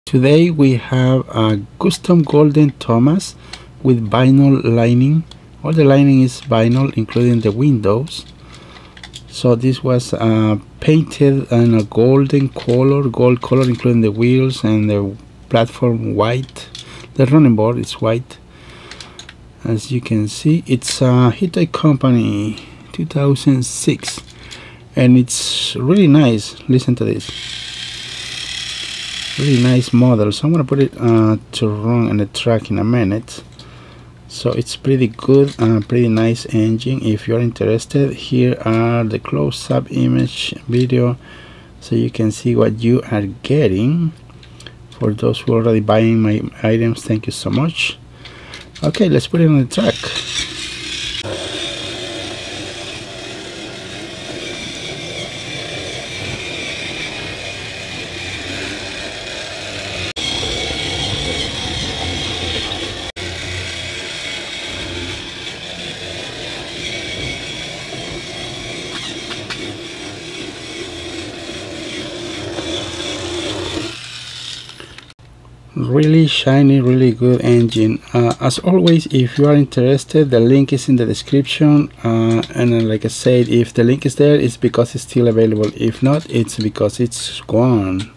Today we have a custom golden Thomas with vinyl lining. All the lining is vinyl, including the windows. So this was painted in a gold color, including the wheels and the platform white. The running board is white. As you can see, it's a Hittai company 2006, and it's really nice. Listen to this. Really nice model. So I'm gonna put it to run on the track in a minute. So it's pretty good, pretty nice engine. If you're interested, here are the close-up image video, so you can see what you are getting. For those who are already buying my items, thank you so much. Okay, let's put it on the track. Really shiny, really good engine. As always, if you are interested, the link is in the description, and like I said, if the link is there, it's because it's still available. If not, it's because it's gone.